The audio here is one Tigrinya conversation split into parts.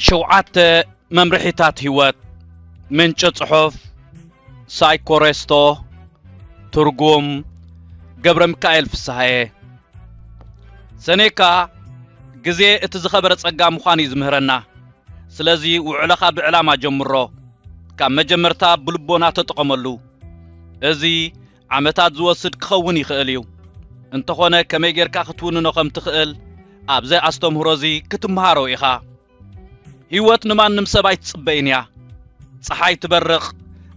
شوعات ممرحيتات هيوات من صحف سايكوريستو ترجم جبر ميكائيل فسحه سنيكا غزي اتزخبر صقا مخاني زمهرنا سلازي وعلخا بعلاما جمرو كم مجمرتا بلبونا تطقملو ازي عمتات زوسد كخون يخاليو انت خونه كمي غيركا ختون نخم تخال ابزي استمهروزي كتمهارو ايخا هيوت نمانم سباي تصبينيا صحاي تبرخ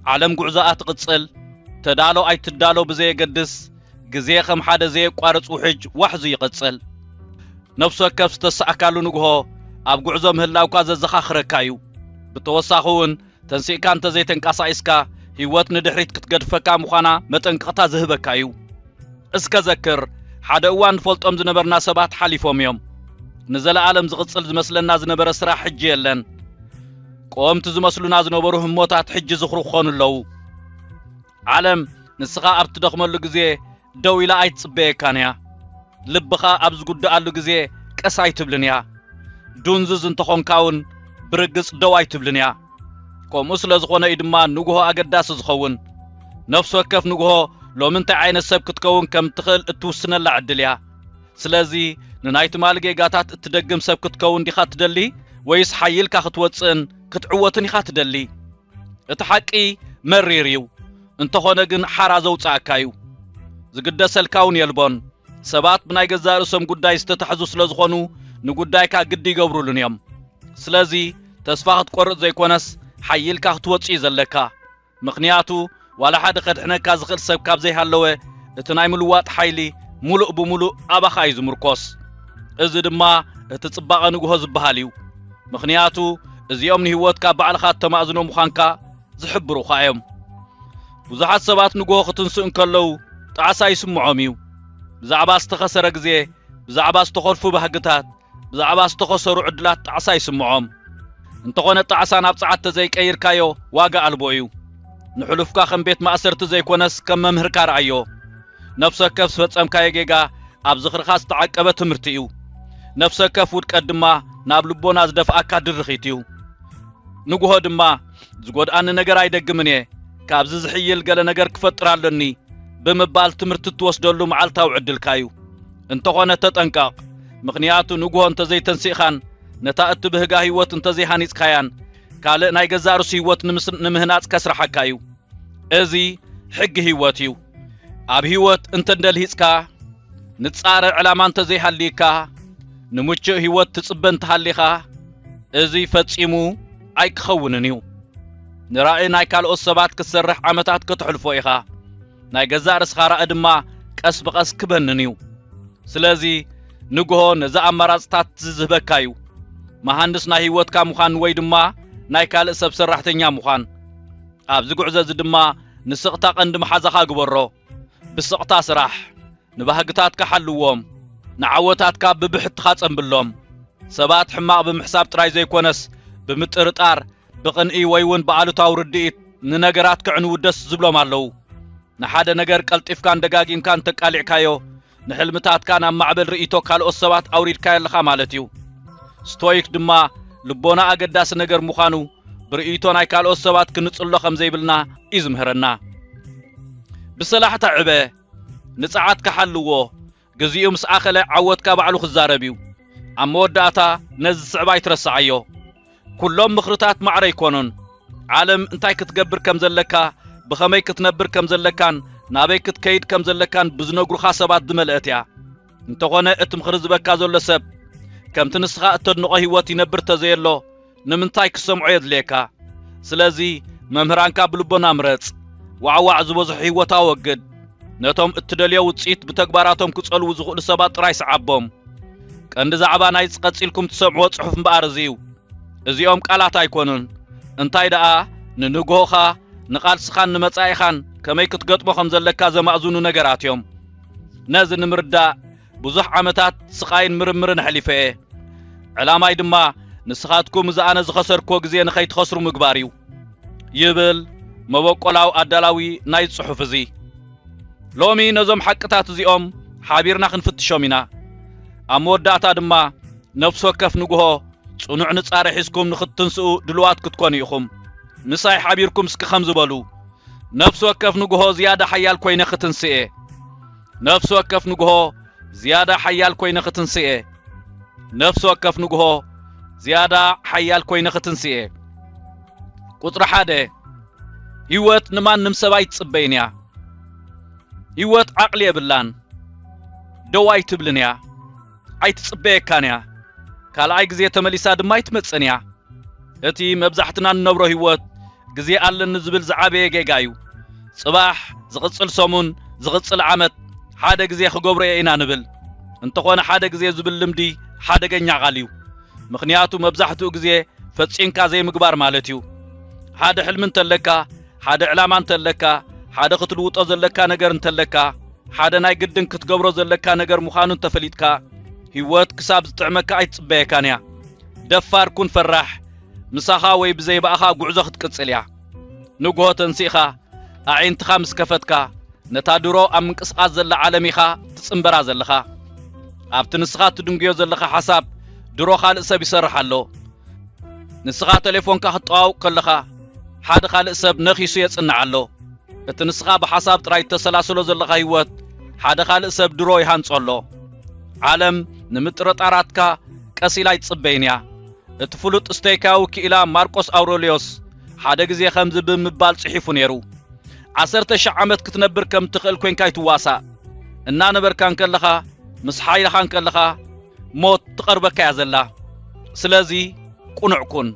عالم غعزات قصل تدالو اي تدالو بزي قدس غزي خم حدا زي قارص وحج وحزو يقصل نفسو كفس تسعكالو نغو اب غعزو مهلاوكا ززخاخركايو بتوساخون تنسيكا انت زي تنقاسايسكا هيوت ندحريت كتقدفكا مخانا متنقطا زهبكايو اسكا ذكر حدا اوان فولطم زنبرنا سبات حليفوم يوم نزل عالم زغصل زمسلنا زنبر سرا حج يلن قومت زمسلنا زنبرو هموتات حج زخرو خونلو عالم نسخا ابت دخملو غزي دويلا ايتصبي كانيا لبخا ابز غدالو غزي قساي تبلنيا دونزز انتخون كاون برغص دواي تبلنيا قومس لزخونه يدما نغو اگداس زخون نفس وكف نغو لو منت عين السب كتكون كم تخل توسنا لعدليا سلازي ننايت مالغي غاتات تدغم سب كتكون دي خات دلي ويس حيلكا ختوصن كتعوتن يخات دلي اتحقي مريريو انت هونه غن حرازو صاكايو زغدسلكاون يلبون سبات بناي غزارسم غداي استتحزو سلازخونو نغدايكا غدي يغبرولن يم سلازي تسفاخت قرط زيكونس حيلكا ختوصي زلكا مخنياتو ولا حد قدحنكا زخل سب كاب زي هالوه اتناي ملوات حيلي ملؤ بملؤ ابخا يزمركوس እዚ ድማ እቲ ጽባቐ ንግሆ ዝበሃልዩ ምኽንያቱ እዚኦም ንህይወትካ ባዕልኻ ተማእዝኖ ምዃንካ ዝሕብሩ ኻዮም ብዙሓት ሰባት ንግሆ ክትንስኡ እንከለዉ ጣዕሳ ይስምዖም እዩ ብዛዕባ ዝተኸሰረ ግዜ ብዛዕባ ዝተኸርፉ ባህግታት ብዛዕባ ዝተኸሰሩ ዕድላት ጣዕሳ ይስምዖም እንተኾነ ጣዕሳ ናብ ፀዓት ተዘይቀይርካዮ ዋጋ ኣልቦ እዩ ንሕሉፍካ ከም ቤት ማእሰርቲ ዘይኮነስ ከም መምህርካ ረኣዮ ነፍሰ ከፍ ፈጸምካዮ ጌጋ ኣብ ዝኽርኻ ዝተዓቀበ ትምህርቲ እዩ ነፍሰ ከፍ ውድቀት ድማ ናብ ልቦና ዝደፍኣካ ድርኺት እዩ ንግሆ ድማ ዝጎድኣኒ ነገር ኣይደግምን እየ ካብዚ ዝሕይል ገለ ነገር ክፈጥር ኣለኒ ብምባል ትምህርቲ ትወስደሉ መዓልታዊ ዕድልካ እዩ እንተኾነ ተጠንቀቕ ምኽንያቱ ንግሆ እንተዘይተንሲእኻን ነታ እትብህጋ ህይወት እንተዘይሃኒፅካያን ካልእ ናይ ገዛ ርእሲ ህይወት ንምህናፅ ከስራሓካ እዩ እዚ ሕጊ ህይወት እዩ ኣብ ህይወት እንተንደልሂፅካ ንጻረ ዕላማ እንተዘይሃልይካ ንምቹእ ህይወት ትጽበ እንተሃሊኻ እዚ ፈጺሙ ኣይክኸውንን እዩ ንራእይ ናይ ካልኦት ሰባት ክትሰርሕ ዓመታት ክትሕልፎ ኢኻ ናይ ገዛ ርእስኻ ራእይ ድማ ቀስ ብቐስ ክበንን እዩ ስለዚ ንግሆ ነዚ ኣማራፅታት ዝዝህበካ እዩ መሃንድስ ናይ ህይወትካ ምዃን ወይ ድማ ናይ ካልእ ሰብ ሰራሕተኛ ምዃን ኣብዚ ጉዕዞ እዚ ድማ ንስቕታ ቀንዲ መሓዛኻ ግበሮ ብስቕታ ስራሕ ንባህግታትካ ሓልዎም ንዓወታትካ ብብሕትኻ ጸንብሎም ሰባት ሕማቕ ብምሕሳብ ጥራይ ዘይኮነስ ብምጥርጣር ብቕንኢ ወይ እውን ብኣሉታዊ ርድኢት ንነገራት ክዕንው ደስ ዝብሎም ኣለዉ ንሓደ ነገር ቀልጢፍካ እንደጋጊምካ እንተቃሊዕካዮ ንሕልምታትካ ናብ ማዕበል ርእይቶ ካልኦት ሰባት ኣውሪድካዮ ኣለኻ ማለት እዩ ስቶይክ ድማ ልቦና ኣገዳሲ ነገር ምዃኑ ብርእይቶ ናይ ካልኦት ሰባት ክንጽሎ ከም ዘይብልና እዩ ዝምህረና ብሰላሕታ ዕበ ንጻዓትካ ሓልዎ ገዚኡ ምስ ኣኸለ ዓወትካ ባዕሉ ክዛረብ እዩ ኣብ መወዳእታ ነዚ ስዕባ ይትረስዓዮ ኩሎም ምኽርታት ማዕረ ይኮኑን ዓለም እንታይ ክትገብር ከም ዘለካ ብኸመይ ክትነብር ከም ዘለካን ናበይ ክትከይድ ከም ዘለካን ብዝነግሩኻ ሰባት ዝመልአት እያ እንተኾነ እቲ ምኽሪ ዝበካ ዘሎ ሰብ ከምቲ ንስኻ እተድንቆ ህይወት ይነብር ተዘየሎ ንምንታይ ክሰምዖ የድልየካ ስለዚ መምህራንካ ብልቦና ምረጽ ዋዕዋዕ ዝበዝሑ ህይወት ኣወግድ ነቶም እትደልየው ውጽኢት ብተግባራቶም ክጸልው ዝኽእሉ ሰባት ጥራይ ሰዓቦም ቀንዲ ዛዕባ ናይ ጽቀጽልኩም ትሰምዕዎ ጽሑፍ እምበኣር እዚዩ እዚኦም ቃላት ኣይኮኑን እንታይ ደኣ ንንግሆኻ ንቓልስኻን ንመጻኢኻን ከመይ ክትገጥሞ ከም ዘለካ ዘማእዝኑ ነገራት እዮም ነዚ ንምርዳእ ብዙሕ ዓመታት ስቃይን ምርምርን ሕሊፈ ዕላማይ ድማ ንስኻትኩም ዝኣነ ዝኸሰርክዎ ግዜ ንኸይትኸስሩ ምግባር እዩ ይብል መበቆላው ኣዳላዊ ናይ ጽሑፍ እዚ ሎሚ ነዞም ሓቅታት እዚኦም ሓቢርና ክንፍትሾም ኢና ኣብ መወዳእታ ድማ ነፍሲ ወከፍ ንግሆ ጽኑዕ ንጻረ ሒዝኩም ንኽትንስኡ ድልዋት ክትኮኑ ኢኹም ምሳይ ሓቢርኩም እስኪ ከም ዝበሉ ነፍሲ ወከፍ ንግሆ ዝያዳ ሓያል ኮይነ ክትንስኤ ነፍሲ ወከፍ ንግሆ ዝያዳ ሓያል ኮይነ ክትንስኤ ነፍሲ ወከፍ ንግሆ ዝያዳ ሓያል ኮይነ ክትንስኤ ቁጥሪ 1 ህይወት ንማንም ሰብ ኣይትጽበይን እያ ህይወት ዓቕሊ የብላን ደው ኣይትብልን እያ ኣይትጽበየካን እያ ካልኣይ ግዜ ተመሊሳ ድማ ኣይትመጽን እያ እቲ መብዛሕትና ንነብሮ ህይወት ግዜ ኣለኒ ዝብል ዝዓበየ ጌጋ እዩ ጽባሕ ዝቕጽል ሰሙን ዝቕጽል ዓመት ሓደ ግዜ ክገብሮ ኢና ንብል እንተኾነ ሓደ ግዜ ዝብል ልምዲ ሓደገኛ ቃል እዩ ምኽንያቱ መብዛሕትኡ ግዜ ፈጺምካ ዘይምግባር ማለት እዩ ሓደ ሕልም እንተለካ ሓደ ዕላማ እንተለካ ሓደ ክትልውጦ ዘለካ ነገር እንተለካ ሓደ ናይ ግድን ክትገብሮ ዘለካ ነገር ምዃኑ ተፈሊጥካ ህይወት ክሳብ ዝጥዕመካ ኣይትጽበየካን እያ ደፋር ኩን ፈራሕ ምሳኻ ወይ ብዘይባእኻ ጉዕዞ ክትቅጽል እያ ንግሆ ተንሲእኻ ኣዒንትኻ ምስ ከፈትካ ነታ ድሮ ኣብ ምንቅስቓስ ዘላ ዓለም ኢኻ ትጽምበራ ዘለኻ ኣብቲ ንስኻ ትድንግዮ ዘለኻ ሓሳብ ድሮ ካልእ ሰብ ይሰርሕ ኣሎ ንስኻ ቴሌፎንካ ክትጠዋውቕ ከለኻ ሓደ ካልእ ሰብ ነኺሱ የጽንዕ ኣሎ እቲ ንስኻ ብሓሳብ ጥራይ ተሰላስሎ ዘለኻ ህይወት ሓደ ካልእ ሰብ ድሮ ይሃንጾ ኣሎ ዓለም ንምጥርጣራትካ ቀሲላ ይጽበይን እያ እቲ ፍሉጥ ስቶይካዊ ክኢላ ማርቆስ አውሬልዮስ ሓደ ግዜ ከምዚ ብምባል ጽሒፉ ነይሩ 10,000 ዓመት ክትነብር ከም ትኽእል ኮይንካ ይትዋሳእ እናነበርካን ከለኻ ምስ ሓይልኻን ከለኻ ሞት ትቐርበካ እያ ዘላ ስለዚ ቁኑዕ ኩን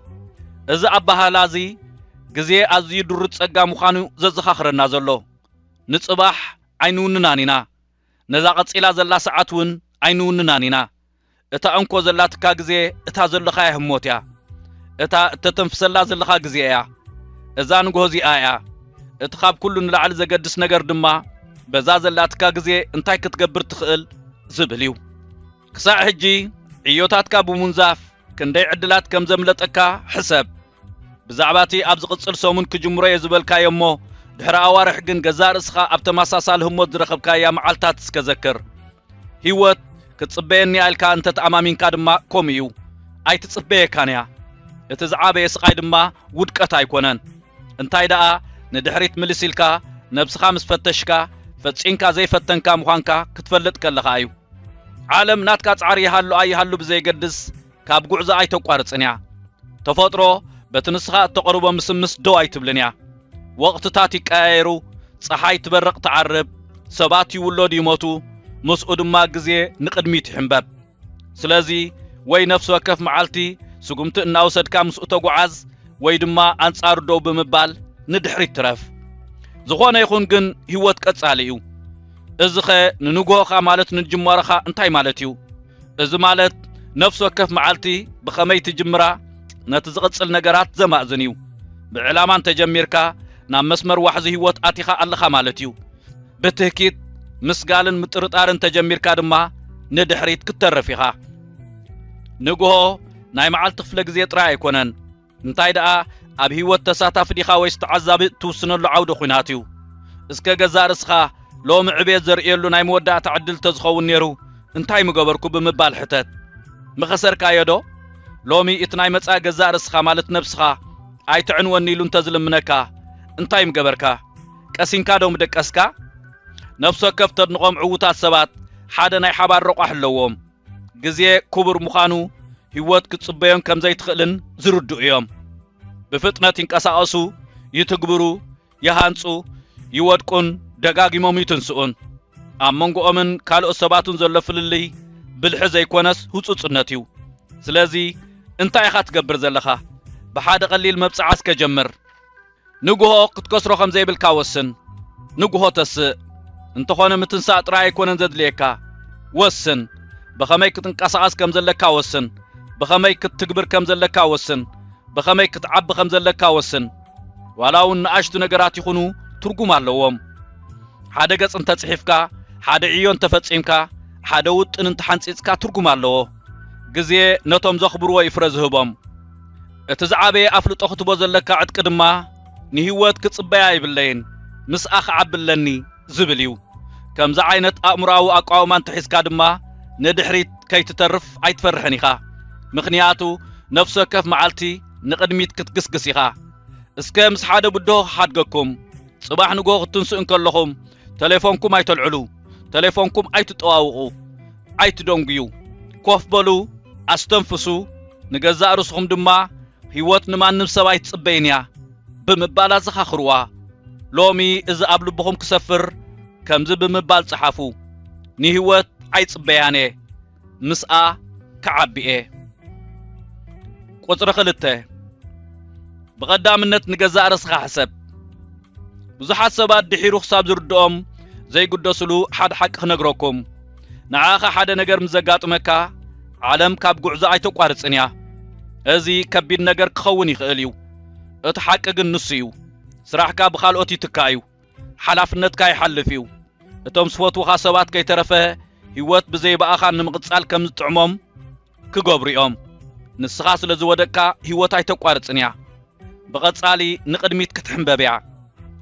እዚ ኣባህላ እዚ ግዜ ኣዝዩ ድሩት ጸጋ ምዃኑ ዘዘኻኽረና ዘሎ ንጽባሕ ኣይንውንናን ኢና ነዛ ቐጺላ ዘላ ሰዓት እውን ኣይንውንናን ኢና እታ እንኮ ዘላትካ ግዜ እታ ዘለኻ ህሞት እያ እታ እተተንፍሰላ ዘለኻ ግዜ እያ እዛ ንግሆ እዚኣ እያ እቲ ካብ ኩሉ ንላዕሊ ዘገድስ ነገር ድማ በዛ ዘላትካ ግዜ እንታይ ክትገብር ትኽእል ዝብል እዩ ክሳዕ ሕጂ ዕዮታትካ ብምንዛፍ ክንደይ ዕድላት ከም ዘምለጠካ ሕሰብ ብዛዕባቲ ኣብ ዝቕጽል ሰሙን ክጅምሮ የዝበልካዮ እሞ ድሕሪ ኣዋርሕ ግን ገዛ ርእስኻ ኣብ ተመሳሳሊ ህሞት ዝረኸብካያ መዓልታት እስከዘክር ህይወት ክትጽበየኒ ኢልካ እንተ ተኣማሚንካ ድማ ከምኡ እዩ ኣይትጽበየካን እያ እቲ ዝዓበየ ስቃይ ድማ ውድቀት ኣይኮነን እንታይ ደኣ ንድሕሪት ምልሲልካ ነብስኻ ምስ ፈተሽካ ፈጺምካ ዘይፈተንካ ምዃንካ ክትፈልጥ ከለኻ እዩ ዓለም ናትካ ጻዕሪ ይሃሉ ኣይሃሉ ብዘይገድስ ካብ ጉዕዞ ኣይተቋርጽን እያ ተፈጥሮ በቲ ንስኻ እተቐርቦ ምስምስ ደው ኣይትብልን እያ ወቕትታት ይቀያየሩ ፀሓይ ትበርቕ ትዓርብ ሰባት ይውለዱ ይሞቱ ምስኡ ድማ ግዜ ንቅድሚት ይሕንበብ ስለዚ ወይ ነፍስ ወከፍ መዓልቲ ስጉምቲ እናውሰድካ ምስኡ ተጓዓዝ ወይ ድማ አንጻር ደው ብምባል ንድሕሪት ትረፍ ዝኾነ ይኹን ግን ህይወት ቀጻሊ እዩ እዚ ኸ ንንግሆኻ ማለት ንጅመረኻ እንታይ ማለት እዩ እዚ ማለት ነፍስ ወከፍ መዓልቲ ብኸመይ ትጅምራ ነቲ ዝቕጽል ነገራት ዘማእዝን እዩ ብዕላማን ተጀሚርካ ናብ መስመር ዋሕዚ ህይወት ኣቲኻ ኣለኻ ማለት እዩ ብትህኪት ምስጋልን ምጥርጣርን ተጀሚርካ ድማ ንድሕሪት ክትተርፍ ኢኻ ንግሆ ናይ መዓልቲ ክፍለ ግዜ ጥራይ ኣይኮነን እንታይ ደኣ ኣብ ህይወት ተሳታፊ ዲኻ ወይ ዝተዓዛቢ ትውስነሉ ዓውደ ኩናት እዩ እስከ ገዛ ርእስኻ ሎሚ ዕቤት ዘርእየሉ ናይ መወዳእታ ዕድል ተዝኸውን ነይሩ እንታይ ምገበርኩ ብምባል ሕተት ምኸሰርካዮ ዶ ሎሚ እቲ ናይ መጻእ ገዛ ርእስኻ ማለት ነብስኻ ኣይትዕንወኒ ኢሉ እንተዝልምነካ እንታይ ምገበርካ ቀሲንካ ዶ ምደቀስካ ነፍስ ወከፍ ተድንቖም ዕውታት ሰባት ሓደ ናይ ሓባር ረቋሕ ኣለዎም ግዜ ክቡር ምዃኑ ህይወት ክትጽበዮም ከም ዘይትኽእልን ዝርድኡ እዮም ብፍጥነት ይንቀሳቐሱ ይትግብሩ ይሃንጹ ይወድቁን ደጋጊሞም ይትንስኡን ኣብ መንጎኦምን ካልኦት ሰባቱን ዘሎ ፍልልይ ብልሒ ዘይኮነስ ህጹጽነት እዩ ስለዚ እንታይ ኢኻ ትገብር ዘለኻ ብሓደ ቀሊል መብጽዓት ከጀምር ንግሆ ክትከስሮ ከም ዘይብልካ ወስን ንግሆ ተስእ انتخون متنسا طراي يكونن زدليكا وسن بخمي كتنقسقس كم زلكا وسن بخمي كتكبر كم زلكا وسن بخمي كتعب كم زلكا وسن ولاو ناشتو نغرات يخونو ترغم اللوم حدا ገጽ እንተ ጽሒፍካ حدا عيون ተፈጽምካ حدا ውጥን እንተ ሓንጺጽካ ትርጉም ኣለዎ ግዜ ነቶም ዘኽብርዎ ይፍረዝህቦም እቲ ዝዓበየ ኣፍልጦ ክትቦ ዘለካ ዕጥቂ ድማ ንህይወት ክጽበያ ይብለይን ምስኣኽ ዓብለኒ ዝብል እዩ ከምዛ ዓይነት ኣእምራዊ ኣቃውማን ተሒዝካ ድማ ንድሕሪት ከይትተርፍ ኣይትፈርሕን ኢኻ ምኽንያቱ ነፍሲ ወከፍ መዓልቲ ንቕድሚት ክትግስግስ ኢኻ እስከ ምስ ሓደ ብዶ ሓድገኩም ጽባሕ ንጎ ክትንስኡ እንከለኹም تليفونكم አይተልዕሉ تليفونكم አይትጠዋውቁ አይትደንጉዩ ኮፍ በሉ አስተንፍሱ ንገዛእ ርስኹም ድማ ህይወት ንማንም ሰብ አይትጽበይንያ ብምባል ዘኻኽርዋ ሎሚ እዚ ኣብ ልብኹም ክሰፍር ከምዚ ብምባል ጽሓፉ ንህይወት አይጽበያኔ ምስኣ ከዓቢኤ ቁጽሪ 2 بقدامነት ንገዛእ ርስኻ ሕሰብ ብዙሓት ሰባት ድሒሩ ክሳብ ዝርድኦም ዘይጉደስሉ ሓደ ሓቂ ክነግረኩም ንዓኻ ሓደ ነገር ምዘጋጥመካ ዓለም ካብ ጉዕዞ ኣይተቋርጽን እያ እዚ ከቢድ ነገር ክኸውን ይኽእል እዩ እቲ ሓቂ ግን ንሱ እዩ ስራሕካ ብኻልኦት ይትካዩ ሓላፍነትካ ይሓልፍ እዩ እቶም ስፈትውኻ ሰባት ከይተረፈ ህይወት ብዘይበኣኻ ንምቕጻል ከም ዝጥዕሞም ክገብሩ እዮም ንስኻ ስለ ዝወደቅካ ህይወት ኣይተቋርጽን እያ ብቐጻሊ ንቕድሚት ክትሕንበብ እያ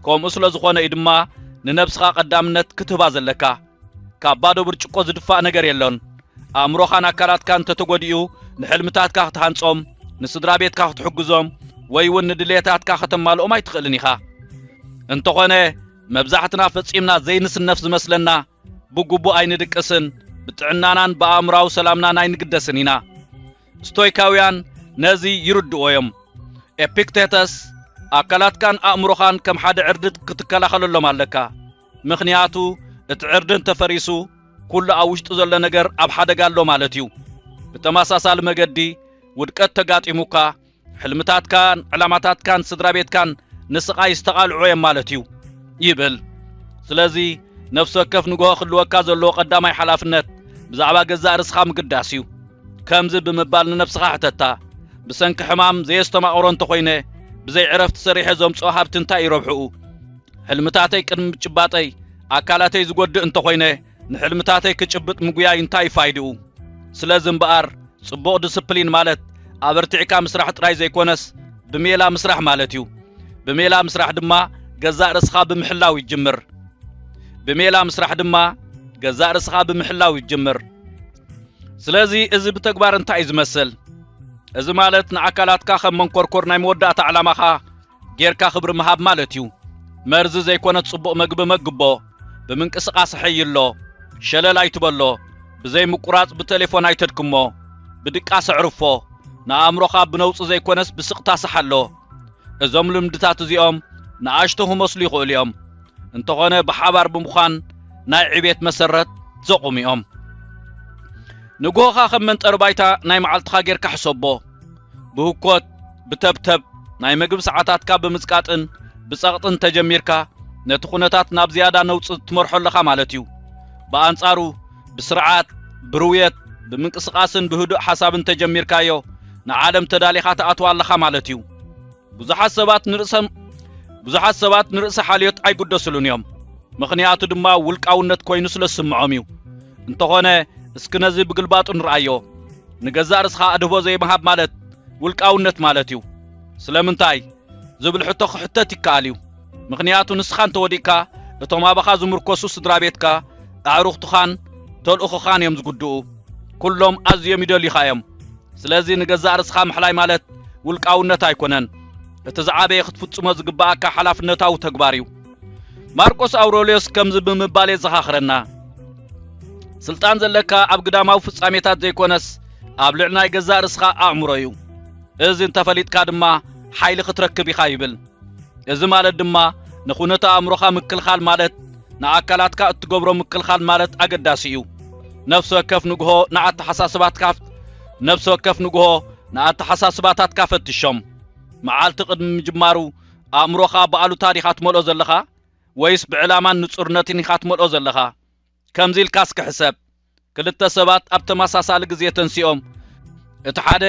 كوم أصل زخونة إدما ننبسخا قدامنت كتبا زلكا كابادو برچقو زدفاء نگر يلون أمروخان أكالات كان تتقوديو نحلمتات كاخ تحانصوم نصدرابيت كاخ تحقزوم ويون ندليتات كاخ تمالو ما يتخلنيخا انتوخونة مبزاحتنا فتصيمنا زي نس النفس مسلنا بقبو أي ندكسن بتعنانان بأمراو سلامنا أي نقدسنينا ستويكاويان نزي يردو ويم إبيكتيتس أكلات كان أمرخان كم حد عردت كتكلا خلوا مالكا مخنياتو اتعردن تفريسو كل أوشت زل نجر أب حد قال له مالتيو بتماسا المجدي ودكت تقات إموكا حلمتات كان علامات كان صدرابيت كان نسقا يستقال عويم مالتيو يبل سلازي نفسه كيف نقول خلوا كازو لو قدامي حلافنت بزعبا جزاء رسخا مقداسيو كمز بمبال نفسها حتتا بسنك حمام زي استمع أورون تخوينه بزي عرفت سريح زوم صحاب تنتا يربحو حلمتاتي كن مچباطي اكالاتي زغود انت خوينه نحلمتاتي كچبط مغيا انتاي فايدو سلازم بار صبو ديسپلين مالت ابرتعكا مسرح طراي زيكونس بميلا مسرح مالتيو بميلا مسرح دما غزا رسخا بمحلاو يجمر بميلا مسرح دما غزا رسخا بمحلاو يجمر سلازي از بتكبار انتاي زمسل እዚ ማለት ንኣካላትካ ከም መንኮርኮር ናይ መወዳእታ ዓላማኻ ጌርካ ክብሪ መሃብ ማለት እዩ መርዚ ዘይኮነ ጽቡቕ መግቢ መግቦ ብምንቅስቓስ ሕይሎ ሸለል ኣይትበሎ ብዘይ ምቁራጽ ብቴሌፎን ኣይተድክሞ ብድቃስ ዕርፎ ንኣእምሮኻ ብነውፅ ዘይኮነስ ብስቕታ ሰሓሎ እዞም ልምድታት እዚኦም ንኣሽተሁ መስሉ ይኽእሉ እዮም እንተኾነ ብሓባር ብምዃን ናይ ዕቤት መሰረት ዘቑም እዮም نقوخا خمن تربايتا ناي معلتخا غيركا حسبو بهكوت بتبتب ناي مغب ساعاتاتكا بمسقاطن بصقطن تجميركا نتخونتات ناب زياده نوص تمرحو لخا مالتيو بانصارو بسرعات برويت بمنقسقاسن بهدوء حسابن تجميركايو نعالم تداليخا تاتوا لخا مالتيو بزحات سبات نرس حاليت اي قدسلون يوم مخنياتو دما ولقاونت كوينو سلسمعوميو انتخونه اسكنزي بقلبات نرأيو نجزا رسخا أدهو زي مهاب مالت والقاونت مالتيو سلامنتاي زبل حتو حتتي كاليو مغنياتو نسخان توديكا اتو ما بخا زمركوسو صدرابيتكا اعروخ تخان تول اخو خان يمز قدو كلهم ازيو ميدولي خايم سلازي نجزا رسخا محلاي مالت والقاونت ايكونن اتزعابي يخطفو تسمو زقباكا حلافنتاو تقباريو ماركوس أوروليوس كمز بمبالي زخاخرنا سلطان زلكا أب قداماو فصاميتات زيكونس أب لعناي جزاء رسخا أعمريو إذن تفليت كادما حيل خطركب يخايبل إذن مالت دما نخونتا أمروخا مكل خال مالت نعاكالاتكا اتقبرو مكل خال مالت أقداسيو نفسو كيف نقهو نعات حساسبات كافت نفسو كيف نقهو نعات حساسباتات كافت الشم معال تقدم مجمارو أمروخا بقالو تاريخات مولو زلخا ወይስ ብዕላማን ንጹርነትን ይኻትመልኦ ዘለኻ ከምዚ ኢልካስ ክሕሰብ ክልተ ሰባት ኣብ ተመሳሳሊ ግዜ ተንሲኦም እቲ ሓደ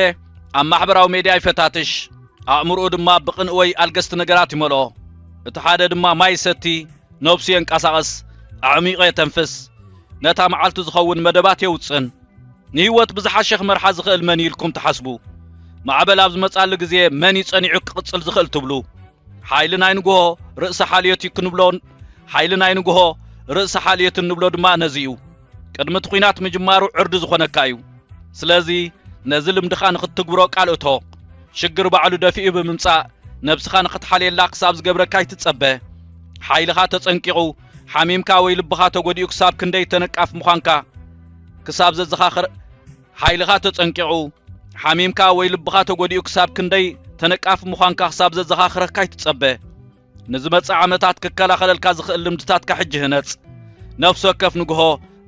ኣብ ማሕበራዊ ሚድያ ይፈታትሽ ኣእምሮኡ ድማ ብቕንዕ ወይ ኣልገስቲ ነገራት ይመልኦ እቲ ሓደ ድማ ማይ ሰቲ ነብሱ የንቀሳቐስ ዓሚቑ የተንፍስ ነታ መዓልቱ ዝኸውን መደባት የውፅን ንህይወት ብዝሓሸ ክመርሓ ዝኽእል መን ኢልኩም ትሓስቡ ማዕበል ኣብ ዝመጻሉ ግዜ መን ይጸኒዑ ክቕጽል ዝኽእል ትብሉ ሓይሊ ናይ ንግሆ ርእሰ ሓልዮት ክንብሎን ሓይሊ ናይ ንግሆ ርእሰ ሓልዮት ንብሎ ድማ ነዚኡ ቅድሚ እቲ ኹናት ምጅማሩ ዕርዲ ዝኾነካ እዩ ስለዚ ነዚ ልምድኻ ንኽትግብሮ ቃልእቶ ሽግር ባዕሉ ደፊኡ ብምምጻእ ነብስኻ ንኽትሓልየላ ክሳብ ዝገብረካ ይትጸበ ሓይልኻ ተጸንቂቑ ሓሚምካ ወይ ልብኻ ተጎዲኡ ክሳብ ክንደይ ተነቃፍ ምዃንካ ክሳብ ዘዘኻኽር ሓይልኻ ተጸንቂቑ ሓሚምካ ወይ ልብኻ ተጎዲኡ ክሳብ ክንደይ ተነቃፍ ምዃንካ ክሳብ ዘዘኻኽረካ ይትጸበ ንዝመጽእ ዓመታት ክከላኸለልካ ዝኽእል ልምድታትካ ሕጂ ህነጽ ነፍሲ ወከፍ ንግሆ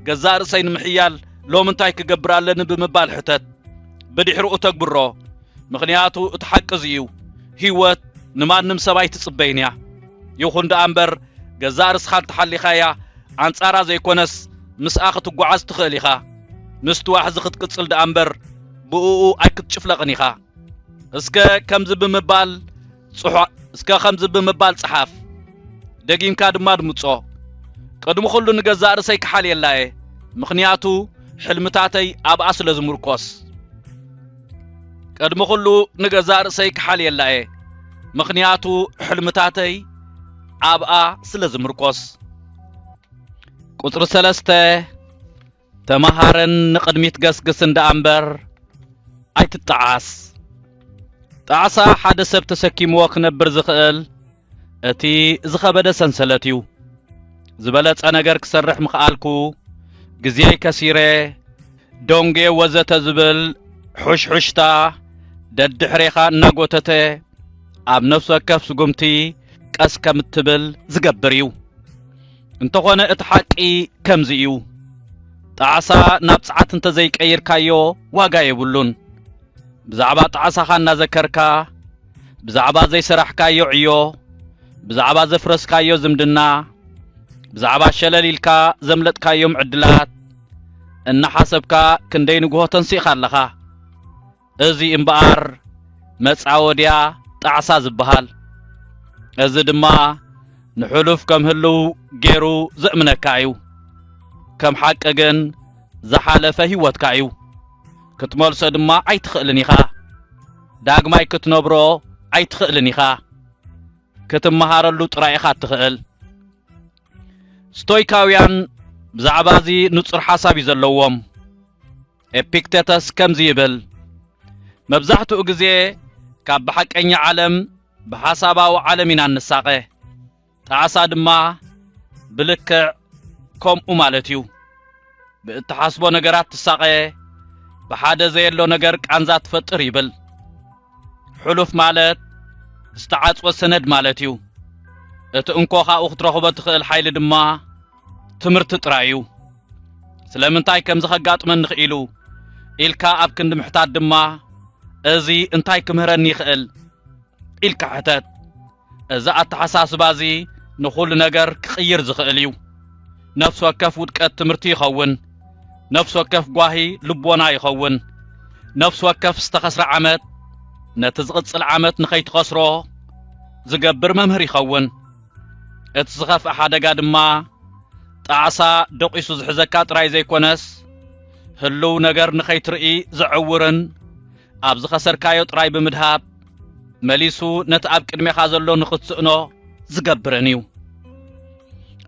ገዛእ ርእሰይ ንምሕያል ሎም እንታይ ክገብር ኣለኒ ብምባል ሕተት ብድሕሪኡ ተግብሮ ምኽንያቱ እቲ ሓቂ እዩ ህይወት ንማንም ሰብኣይ ትጽበይን እያ ይኹን ደኣ እምበር ገዛእ ርእስኻ እንተሓሊኻያ ኣንጻራ ዘይኮነስ ምስኣ ክትጓዓዝ ትኽእል ኢኻ ምስቲ ዋሕዚ ክትቅጽል ደኣ እምበር ብኡኡ ኣይክትጭፍለቕን ኢኻ እስከ ከምዚ ብምባል ጽሓፍ ደጊምካ ድማ ድምጾ ቅድሚ ኩሉ ንገዛእ ርእሰይ ክሓልየላ እየ ምኽንያቱ ሕልምታተይ ኣብኣ ስለ ዝምርኮስ ቅድሚ ኩሉ ንገዛእ ርእሰይ ክሓልየላ እየ ምኽንያቱ ሕልምታተይ ኣብኣ ስለ ዝምርኮስ ቁጽሪ 3 ተማሃርን ንቅድሚት ገስግስ እንዳ እምበር ኣይትጣዓስ ጣዓሳ ሓደ ሰብ ተሰኪምዎ ክነብር ዝኽእል እቲ ዝኸበደ ሰንሰለት እዩ ዝበለጸ ነገር ክሰርሕ ምኽኣልኩ ግዜይ ከሲረ ዶንጌ ወዘተ ዝብል ሕሽሕሽታ ደድሕሬኻ እናጎተተ ኣብ ነፍሲ ወከፍ ስጉምቲ ቀስ ከምትብል ዝገብር እዩ እንተኾነ እቲ ሓቂ ከምዚ እዩ ጣዓሳ ናብ ጽዓት እንተዘይቀይርካዮ ዋጋ የብሉን ብዛዕባ ጣዓሳኻ እናዘከርካ ብዛዕባ ዘይሰራሕካዮ ዕዮ ብዛዕባ ዘፍረስካዮ ዝምድና ብዛዕባ ሸለሊልካ ዘምለጥካዮም ዕድላት እናሓሰብካ ክንደይ ንግሆ ተንሲእኻ ኣለኻ እዚ እምበኣር መጻወድያ ጣዓሳ ዝበሃል እዚ ድማ ንሕሉፍ ከም ህልው ገይሩ ዘእምነካ እዩ ከም ሓቂ ግን ዝሓለፈ ህይወትካ እዩ ክትመልሶ ድማ ኣይትኽእልን ኢኻ ዳግማይ ክትነብሮ ኣይትኽእልን ኢኻ ክትመሃረሉ ጥራይ ኢኻ ትኽእል ስቶይካውያን ብዛዕባ እዚ ንጹር ሓሳብ እዩ ዘለዎም ኤፒክቴተስ ከምዚ ይብል መብዛሕትኡ ግዜ ካብ ብሓቀኛ ዓለም ብሓሳባዊ ዓለም ኢና ንሳቐ ጣዓሳ ድማ ብልክዕ ከምኡ ማለት እዩ ብእትሓስቦ ነገራት ትሳቐ ብሓደ ዘየሎ ነገር ቃንዛ ትፈጥር ይብል ሕሉፍ ማለት ዝተዓጽወ ሰነድ ማለት እዩ እቲ እንኮኻኡ ክትረኽቦ ትኽእል ሓይሊ ድማ ትምህርቲ ጥራይ እዩ ስለምንታይ ከምዚ ከጋጥመኒ ክኢሉ ኢልካ ኣብ ክንዲ ምሕታት ድማ እዚ እንታይ ክምህረኒ ይኽእል ኢልካ ሕተት እዚ ኣተሓሳስባ እዚ ንኹሉ ነገር ክቕይር ዝኽእል እዩ ነፍሲ ወከፍ ውድቀት ትምህርቲ ይኸውን ነፍሲ ወከፍ ጓሂ ልቦና ይኸውን ነፍሲ ወከፍ ዝተኸስረ ዓመት ነቲ ዝቕጽል ዓመት ንኸይትኸስሮ ዝገብር መምህር ይኸውን እቲ ዝኸፍአ ሓደጋ ድማ ጣዓሳ ደቂሱ ዝሕዘካ ጥራይ ዘይኮነስ ህልው ነገር ንኸይትርኢ ዘዕውርን ኣብ ዝኸሰርካዮ ጥራይ ብምድሃብ መሊሱ ነቲ ኣብ ቅድሜኻ ዘሎ ንኽትስእኖ ዝገብርን እዩ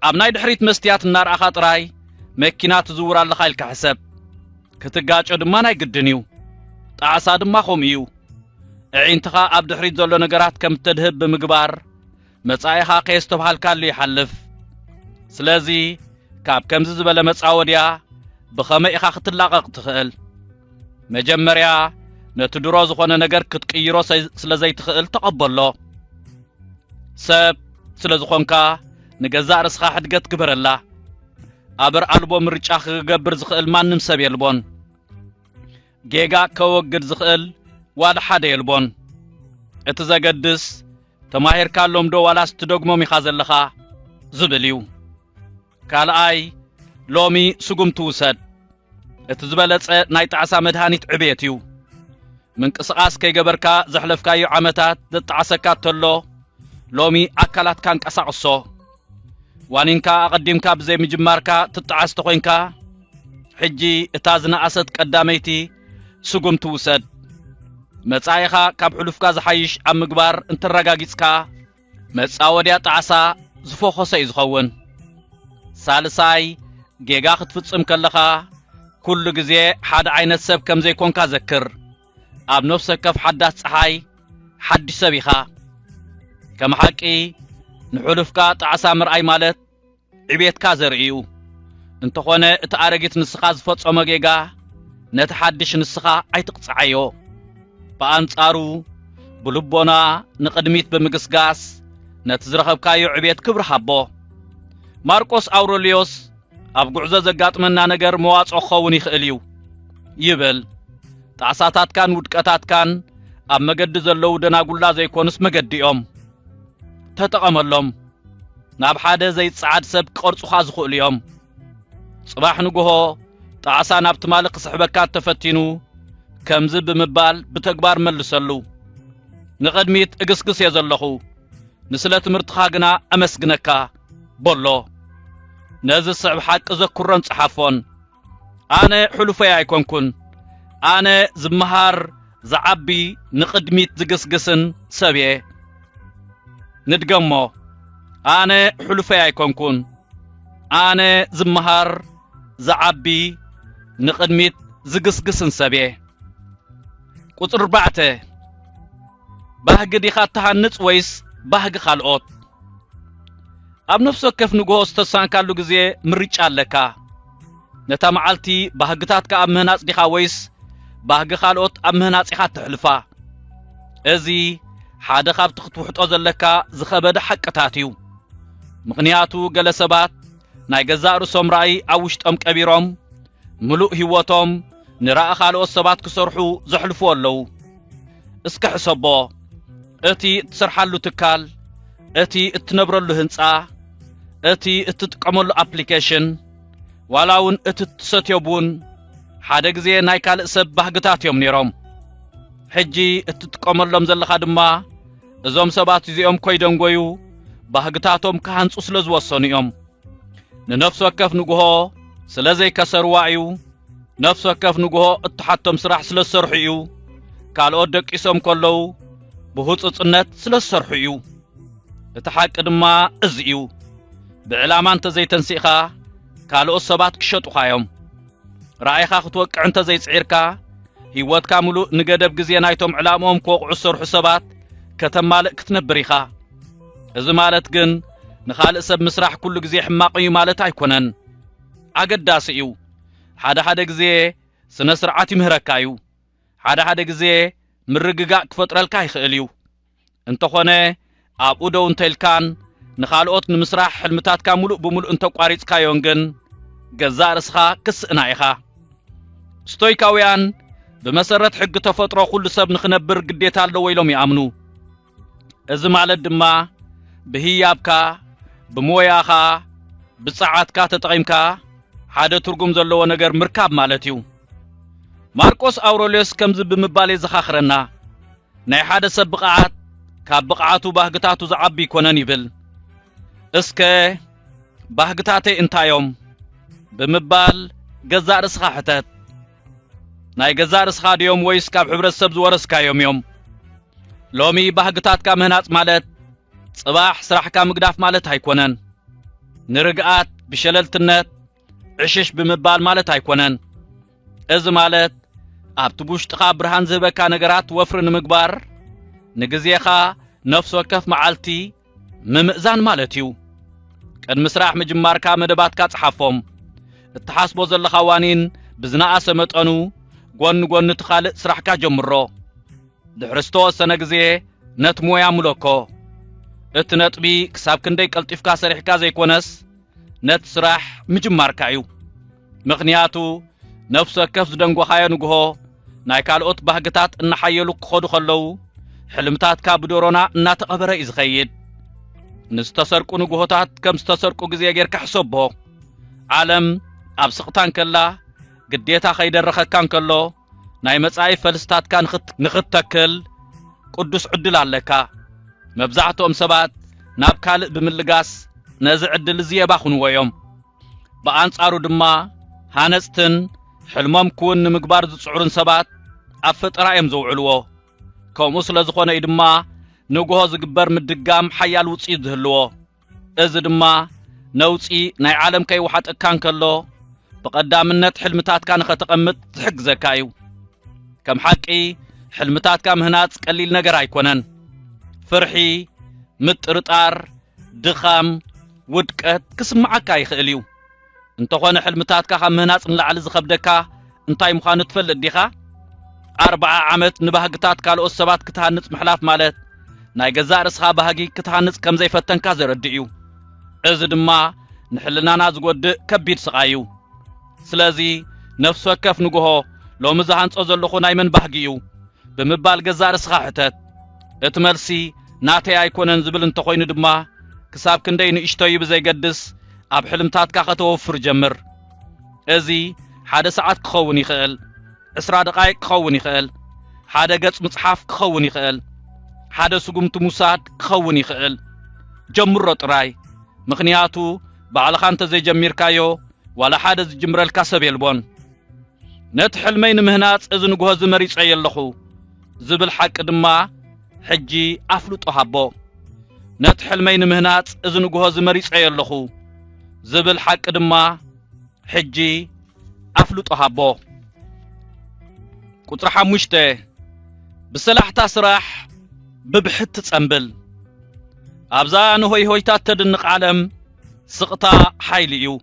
ኣብ ናይ ድሕሪት መስትያት እናርኣኻ ጥራይ መኪና ትዝውር ኣለኻ ኢልካ ሕሰብ ክትጋጮ ድማ ናይ ግድን እዩ ጣዓሳ ድማ ኸም እዩ ዕዒንትኻ ኣብ ድሕሪት ዘሎ ነገራት ከም ተድህብ ብምግባር መጻኢኻ ከየስተብሃልካሉ ይሓልፍ ስለዚ ካብ ከምዚ ዝበለ መጻወድያ ብኸመይ ኢኻ ክትላቐቕ ትኽእል መጀመርያ ነቲ ድሮ ዝኾነ ነገር ክትቅይሮ ስለ ዘይትኽእል ተቐበሎ ሰብ ስለ ዝኾንካ ንገዛእ ርስኻ ሕድገት ግበረላ ኣበር ኣልቦ ምርጫ ክገብር ዝኽእል ማንም ሰብ የልቦን ጌጋ ከወግድ ዝኽእል ዋላ ሓደ የልቦን እቲ ዘገድስ ተማሂርካሎም ዶ ዋላስ ትደግሞም ኢኻ ዘለኻ زبليو كالآي لومي سقم توسد اتزبلت نايت عسا مدهانيت عبيتيو من قسقاس كي جبركا زحلفكا يو عمتات دتعسكات تلو لومي أكلات كان قسقصو وانينكا أقدمكا بزي مجماركا تتعس تقوينكا حجي اتازنا أسد قداميتي سقم توسد مصايخا كاب حلفكا زحيش أم مقبار انت الرقاقيسكا مصاوديا تعسا زفوخوسا يزخون سالساي جيغا خطفتصم كلخا كل جزي حد عين السب كم زي كونكا ذكر اب نفسك كف حدات صحاي حد سبيخا كم حقي نحلفكا تعسا مرأي مالت عبيتكا زرعيو انت خونه اتعرقت نسخا زفتصم جيغا نتحدش نسخا ايتقصعيو بانصارو بلبونا نقدميت بمقسقاس نتزرخبكايو عبيت كبر حبو ماركوس أوروليوس أبقعزة زقاطمنا نقر مواصع خوون يخقليو يبل تعساتات كان ودكاتات كان أب مقد زلو دنا قولا زي كونس مقد يوم تتقم اللهم ناب حادة زي تسعاد سب قرصو خازخو اليوم صباح نقوهو تعسا ناب تمالق صحبكات تفتينو كمزب بمبال بتكبار ملسلو نقدميت اقسقس يزلخو نسلة مرتخاقنا أمسقنكا بولو نازل صعب حق ذكرن صحافون أنا حلفي أيكونكن أنا زمهار زعبي نقدميت زقسقسن سبيه ندقمو أنا حلفي أيكونكن أنا زمهار زعبي نقدميت زقسقسن سبيه قطر بعته بهق دي خاتها النت ويس بهق خالقوت اب نفسك كيف نغو استسان كالو غزي مريچ عليكا نتا معالتي بهقتات كامهناص ديخا ويس بهق خالقوت امهناص يخا تحلفا ازي حاده خاب تخطوحطو زلكا زخبد حقتاتيو مغنياتو جلسبات ناي غزارو سمراي اوشطم قبيروم ملؤ هيوتوم نرا خالقوت سبات كسرحو زحلفو لو اسك حسبو اتي تسرحالو تكال اتي اتنبرلو هنصا اتي اتتقملو ابليكيشن والاون اتتستيوبون حاده غزي ناي كال سب بهغتاتيوم نيروم حجي اتتقملوم زلخا دما ازوم سبات زيوم كويدنغويو بهغتاتوم كهانصو سلازوسونيوم ننفس وكف نغو سلازي كسروايو نفس وكف نغو اتحتم سراح سلسرحيو كالو دقيسوم كلو بهصصنت سلسرحيو اتحق دما ازيو بعلاما انت زي تنسيخا كالو سبات كشطو خايوم رايخا خطوق انت زي صعيركا هيوت كاملو نغدب غزي نايتوم علامهم كوقعو سرح سبات كتمالك كتنبريخا از مالت جن نخال سب مسرح كل غزي حماقي مالت ايكونن اقداسيو حدا غزي سنه سرعات مهركايو حدا غزي مرغغا كفطرلكا يخاليو انت خونه ابو دو انتلكان نخالوت نمسرح حلمتات كاملو بملو انت قاريص كايونغن غزارسخا كسنايخا ستويكاويان بمسرت حق تفطرو كل سب نخنبر قديتا لو ويلوم يامنو از مالت دما بهيابكا بموياخا بصعاتكا تطقيمكا حدا ترغم زلو نجر مركاب مالتيو ماركوس أوروليوس كمز بمبالي زخاخرنا ناي حدا سبقعات كابقعاتو باهقتاتو زعبي كونن يبل اسكي باهقتاتي انتايوم بمبال غزار اسخا حتت ناي غزار اسخا ديوم ويس كاب حبرت سبز ورسكا يوم لومي باهقتات كا مهناص مالت صباح سراحكا مقداف مالت هايكونن نرقعات بشللتنت عشش بمبال مالت هايكونن از مالت ابتبوش تخا برهان زبكا نغرات وفرن مغبار نغزيخا نفس وكف معالتي ممئزان مالتيو قد مسراح مجماركا مدباتكا صحافهم اتحاسبو زل خوانين بزنا سمطنو غون تخالق سراحكا جمرو دحرستو سنغزي نت مويا ملوكو اتنطبي كساب كندي قلطيفكا سريحكا زيكونس نت سراح مجماركايو مغنياتو نفس وكف دنگو خايا نغو ناي كالوت بهقتات ان حيلو خدو خلو حلمتات كابدورونا ناتقبره ازخيد نستسرقو نغوتات كم استسرقو غزي غير كحسبو عالم اب سقطان كلا قديتا خيدرخكان كلو ناي مصاي فلستات كان نختكل قدس عدل عليكا مبزعتهم سبات ناب كالق بملغاس نزع عدل زيبا خنويوم بانصارو دما هانستن حلمم كون مغبار زصعرن سبات افطرايم زوعلو كومو سلازخونه يدما نغو زغبر مدغام حيال وصي زهلو از دما نوصي ناي عالم كاي وحات كان كلو بقدامنت حلمتات كان ختقمت تحق زكايو كم حقي حلمتات كام هنات قليل نجر ايكونن فرحي مترطار دخام ودقت كسمعك يخليو انت خونا حلمتات كام هنات نلعل زخبدكا انتاي مخان تفلد ديخا 4 عامت نبهقتات كالو السبات كتهنص محلاف مالت ناي غزا رسخا بهاغي كتهنص كم زي فتنكا زرديو از دما نحلنانا زغود كبيد سقايو سلازي نفس وكف نغو لو مزهانصو زلخو ناي من بهاغيو بمبال غزا رسخا حتت اتملسي ناتي ايكونن زبل انت خوين دما كساب كندي نشتوي بزي قدس اب حلمتات كا ختوفر جمر ازي حدا ساعات كخون يخل 10 دقائق كخون يخل حدا قص مصحف كخون يخل حدا سقمت موساد كخون يخل جمر طراي مخنياتو بعلخان تزي جميركايو ولا حدا زجمرل كسب يلبون نت حلمين مهنات اذن غوز مريص يلخو زبل حق دما حجي افلطو حبو نت حلمين مهنات اذن غوز مريص يلخو زبل حق دما حجي افلطو حبو قطر حمشته بسلاحتا سراح ببحت تصنبل ابزان هويتات تدنق عالم سقطا حيليو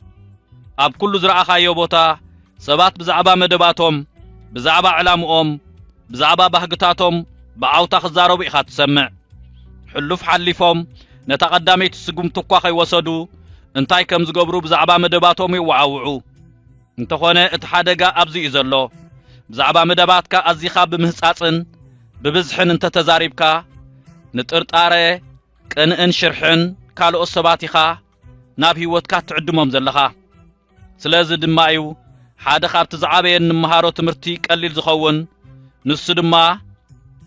اب كل زرعخايو بوتا سبات بزعبا مدباتهم بزعبا علامهم بزعبا بهقتاتهم بعوتا خزارو بيخا تسمع حلوف حليفهم نتقدامي تسقم تقواخي وسدو انتاي كم زقبرو بزعبا مدباتهم يوعوعو انتخونه اتحادقا ابزي ازلو بزعبا مدباتكا ازيخا بمهصاصن ببزحن انت تزاريبكا نطرطاره قنئن شرحن كالو السباتيخا ناب هيوتكا تعدمهم زلخا سلازي دمايو حدا خابت زعابين نمهارو تمرتي قليل زخون نسو دما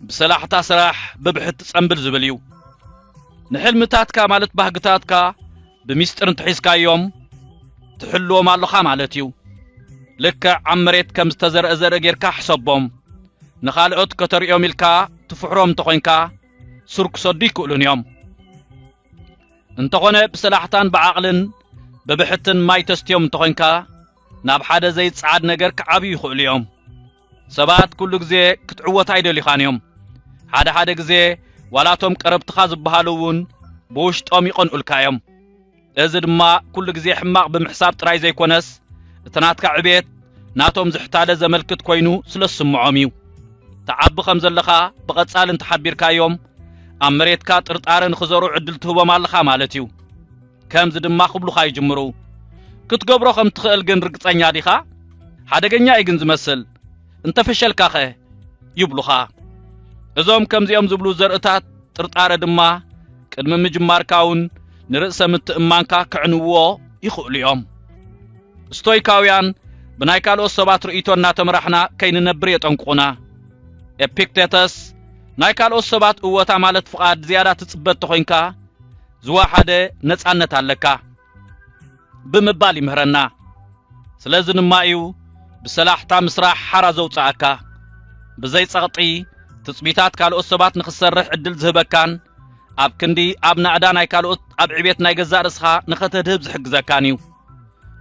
بسلاحتا سراح ببحت تصنبل زبليو نحلمتاتكا مالت بهقتاتكا بميستر انتحيسكا يوم تحلو مالوخا مالتيو لكا عمريت كم استزر ازر غيركا حسبهم نخالعوت كتر يوم الكا تفحروم تخوينكا سرك صديقو لنيوم انتخونه بسلاحتان بعقلن ببحتن ماي تستيوم تخوينكا ناب حدا زي تصعد نجر كعبي يخول يوم سبات كل غزي كتعوت ايدل يخانيوم حدا غزي ولاتهم قرب تخاز بهالون بوشطوم يقنقل كايوم ازد ما كل غزي حماق بمحساب طراي زي كونس تناتك عبيت ناتهم زحتاله زملكت كوينو سلسمعوميو تعب خمزلخا بقصال انت حبيركايوم امريتكا طرطارن خزرو عدل تهبو مالخا مالتيو كم زدما خبلخا يجمرو كتقبرو خم تخيل جن رقصانيا ديخا حدقنيا ايغن زمسل انت فشلكا خه يبلخا ازوم كم زيوم زبلو زرقتات طرطاره دما قدم مجماركاون نرئسه متامانكا كعنوو يخوليوم ستويكاويان بنايكالو سبات رئيتونا تمرحنا كاين نبر يطنقونا ابيكتيتس نايكالو سبات قوتا مالت فقاد زياده تصبت تخوينكا زوا حدا نصانت عليكا بمبالي مهرنا سلازن مايو بسلاحتا مسراح حرا زوصاكا بزي صقطي تصبيتات كالو سبات نخسرح عدل زهبكان اب كندي اب نعداناي كالو اب عبيت ناي غزا رسخا نختدهب زحغزكانيو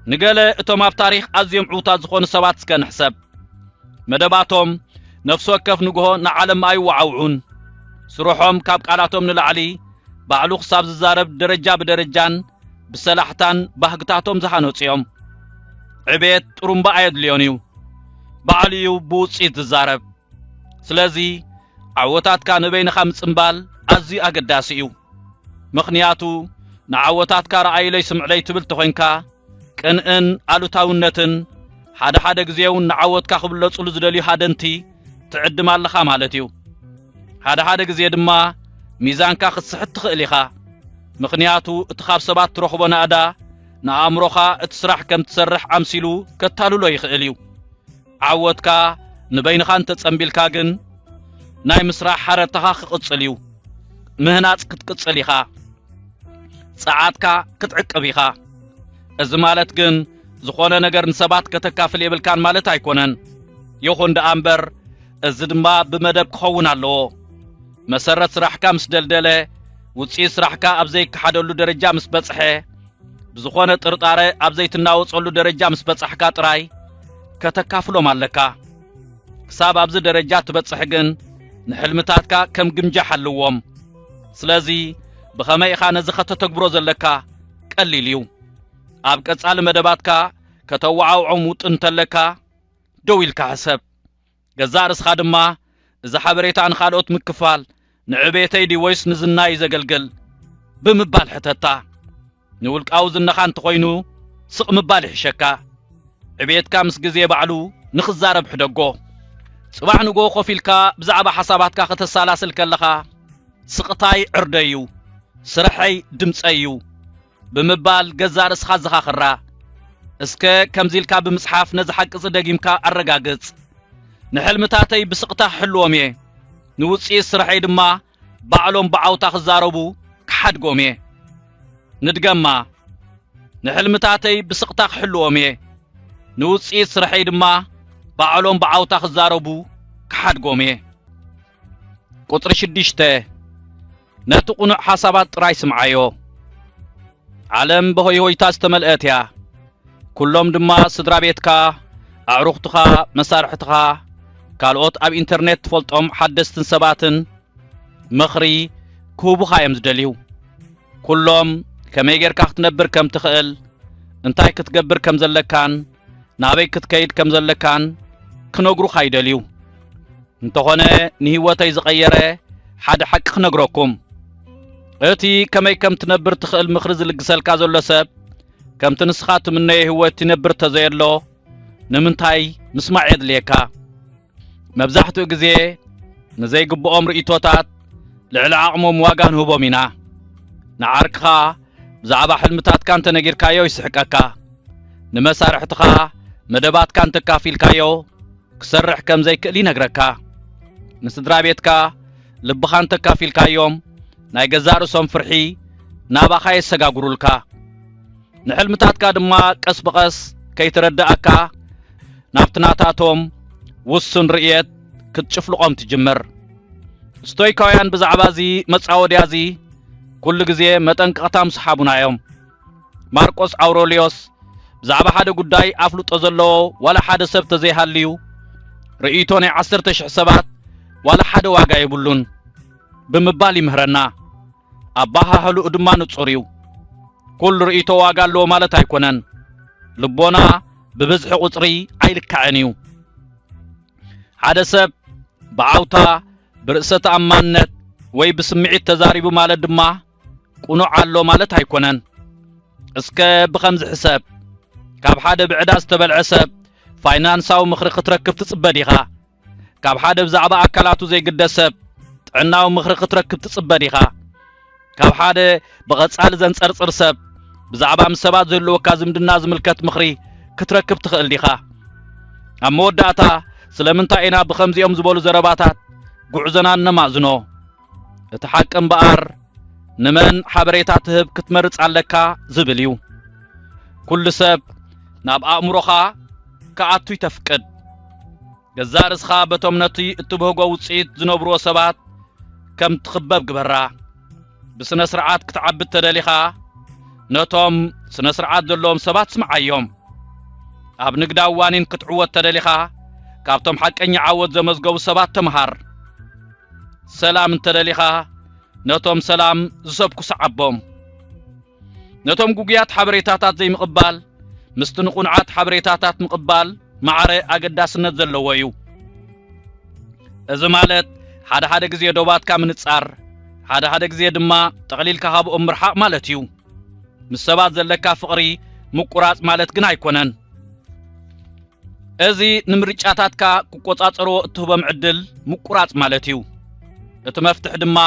نقاله اتوم اب تاريخ ازيم عوتات زخون سبات سكن حساب مدباتهم نفس وكف نغو نعلم اي وعوعون سروحهم كاب قالاتهم نلعلي بعلو خصاب ززارب درجه بدرجان بسلاحتان بهقتاتهم زحانوصيوم عبيت طرمبا ايدليونيو بعليو بوصيت ززارب سلازي عوتات كان بين خمس امبال ازي اقداسيو مخنياتو نعوتات كارعي لي سمعلي تبل تخوينكا كنن الوتاونتن حدا غزيون نعوتكا خبلصلو زدلي حدنتي تعدم اللخا مالتيو حدا غزي دما ميزانكا خصحت تخليخا ምኽንያቱ እትኻብ ሰባት ትረኽቦ ናእዳ ንኣእምሮኻ እትስራሕ ከም ትሰርሕ ኣምሲሉ ከታልሎ ይኽእል እዩ ዓወትካ ንበይንኻ እንተጸምቢልካ ግን ናይ ምስራሕ ሓረርተኻ ክቕጽል እዩ ምህናጽ ክትቅጽል ኢኻ ጸዓትካ ክትዕቅብ ኢኻ እዚ ማለት ግን ዝኾነ ነገር ንሰባት ከተካፍል የብልካን ማለት ኣይኮነን ይኹን ደኣ እምበር እዚ ድማ ብመደብ ክኸውን ኣለዎ መሰረት ስራሕካ ምስ ደልደለ ውፅኢት ስራሕካ ኣብ ዘይከሓደሉ ደረጃ ምስ በጽሐ ብዝኾነ ጥርጣረ ኣብ ዘይትናወጸሉ ደረጃ ምስ በጽሕካ ጥራይ ከተካፍሎም ኣለካ ክሳብ ኣብዚ ደረጃ ትበጽሕ ግን ንሕልምታትካ ከም ግምጃሕ ኣለዎም ስለዚ ብኸመይ ኢኻ ነዚ ከተተግብሮ ዘለካ ቀሊል እዩ ኣብ ቀጻሊ መደባትካ ከተወዓውዖም ውጥን እንተለካ ደው ኢልካ ሕሰብ ገዛእ ርስኻ ድማ እዚ ሓበሬታ ንኻልኦት ምክፋል ንዕቤተይ ዲ ወይስ ንዝናይ ዘገልግል ብምባል ሕተታ ንውልቃዊ ዝነኻ እንተኾይኑ ስቕ ምባል ይሕሸካ ዕቤትካ ምስ ግዜ ባዕሉ ንኽዛረብ ሕደጎ ጽባሕ ንጎ ኮፍ ኢልካ ብዛዕባ ሓሳባትካ ከተሳላስል ከለኻ ስቕታይ ዕርደዩ ስራሐይ ድምፀዩ ብምባል ገዛእ ርስኻ ዘኻኽራ እስከ ከምዚልካ ብምጽሓፍ ነዚ ሓቅጽ ደጊምካ ኣረጋግጽ ንሕልምታተይ ብስቕታ ሕልዎም እየ ንውፅኢት ስራሐይ ድማ ባዕሎም ብዓውታ ክዛረቡ ክሓድጎም እየ ንድገማ ንሕልምታተይ ብስቕታ ክሕልዎም እየ ንውፅኢት ስራሐይ ድማ ባዕሎም ብዓውታ ክዛረቡ ክሓድጎም እየ ቁጥሪ 6 ነቲ ቁኑዕ ሓሳባት ጥራይ ስምዓዮ ዓለም ብሆይሆይታ ዝተመልአት እያ ኩሎም ድማ ስድራ ቤትካ ኣዕሩኽትኻ መሳርሕትኻ ካልኦት ኣብ ኢንተርኔት ትፈልጦም ሓደስትን ሰባትን ምኽሪ ክህቡኻ እዮም ዝደልዩ ኩሎም ከመይ ጌርካ ክትነብር ከም ትኽእል እንታይ ክትገብር ከም ዘለካን ናበይ ክትከይድ ከም ዘለካን ክነግሩኻ ይደልዩ እንተኾነ ንህይወተይ ዝቐየረ ሓደ ሓቂ ክነግረኩም እቲ ከመይ ከም ትነብር ትኽእል ምኽሪ ዝልግሰልካ ዘሎ ሰብ ከምቲ ንስኻ ትምነዮ ህይወት ትነብር ተዘየሎ ንምንታይ ምስማዕ የድልየካ መብዛሕትኡ ግዜ ንዘይግብኦም ርእይቶታት ልዕሊ ዓቕሞም ዋጋ ንህቦም ኢና ንዓርክኻ ብዛዕባ ሕልምታትካ እንተነጊርካዮ ይስሕቀካ ንመሳርሕትኻ መደባትካ እንተካፊልካዮ ክሰርሕ ከም ዘይክእል ይነግረካ ንስድራ ቤትካ ልብኻ እንተካፊልካዮም ናይ ገዛእ ርእሶም ፍርሒ ናባኻ የሰጋግሩልካ ንሕልምታትካ ድማ ቀስ ብቐስ ከይትረዳእካ ናብትናታቶም ውሱን ርእየት ክትጭፍልቆም ትጅምር ስቶይካውያን ብዛዕባ እዚ መጻወድያ እዚ ኩሉ ግዜ መጠንቀቕታ ምስሓቡናዮም ማርቆስ አውሬልዮስ ብዛዕባ ሓደ ጉዳይ ኣፍልጦ ዘለዎ ዋላ ሓደ ሰብ ተዘይሃልዩ ርእይቶ ናይ 10,000 ሰባት ዋላ ሓደ ዋጋ ይብሉን ብምባል ይምህረና ኣባሃህሉ ድማ ንጹር እዩ ኩሉ ርእይቶ ዋጋ ኣለዎ ማለት ኣይኮነን ልቦና ብብዝሒ ቁጽሪ ኣይልካዕን እዩ ሓደ ሰብ ብዓውታ ብርእሰ ተኣማንነት ወይ ብስምዒት ተዛሪቡ ማለት ድማ ቁኑዕ ኣሎ ማለት ኣይኮነን እስከ ብኸምዚ ሕሰብ ካብ ሓደ ብዕዳ ዝተበልዐ ሰብ ፋይናንሳዊ ምኽሪ ክትረክብ ትጽበድ ኢኻ ካብ ሓደ ብዛዕባ ኣካላቱ ዘይግደስ ሰብ ጥዕናዊ ምኽሪ ክትረክብ ትጽበድ ኢኻ ካብ ሓደ ብቐጻሊ ዘንጸርጽር ሰብ ብዛዕባ ምስ ሰባት ዘለወካ ዝምድና ዝምልከት ምኽሪ ክትረክብ ትኽእል ዲኻ ኣብ መወዳእታ ስለምንታይ ኢና ብኸምዚኦም ዝበሉ ዘረባታት ጉዕዞና ነማዝኖ እቲ ሓቂ እምበኣር ንመን ሓበሬታ ትህብ ክትመርጽ ኣለካ ዝብል እዩ ኩሉ ሰብ ናብ ኣእምሮኻ ከኣቱ ይተፍቅድ ገዛእ ርእስኻ በቶም ነቲ እትብህጎ ውፅኢት ዝነብርዎ ሰባት ከም ትኽበብ ግበራ ብስነ ስርዓት ክትዓብድ ተደሊኻ ነቶም ስነ ስርዓት ዘለዎም ሰባት ስምዓዮም ኣብ ንግዳ እዋኒን ክትዕወት ተደሊኻ ካብቶም ሓቀኛ ዓወት ዘመዝገቡ ሰባት ተምሃር ሰላም እንተደሊኻ ነቶም ሰላም ዝሰብኩ ሰዓቦም ነቶም ጉጉያት ሓበሬታታት ዘይምቕባል ምስቲ ንቁንዓት ሓበሬታታት ምቕባል ማዕረ ኣገዳስነት ዘለዎ እዩ እዚ ማለት ሓደ ግዜ ዶባትካ ምንጻር ሓደ ግዜ ድማ ጠቕሊልካ ካብኦም ምርሓቕ ማለት እዩ ምስ ሰባት ዘለካ ፍቕሪ ምቁራጽ ማለት ግን ኣይኮነን እዚ ንምርጫታትካ ክቆጻጸሮ እትህቦም ዕድል ምቁራጽ ማለት እዩ እቲ መፍትሕ ድማ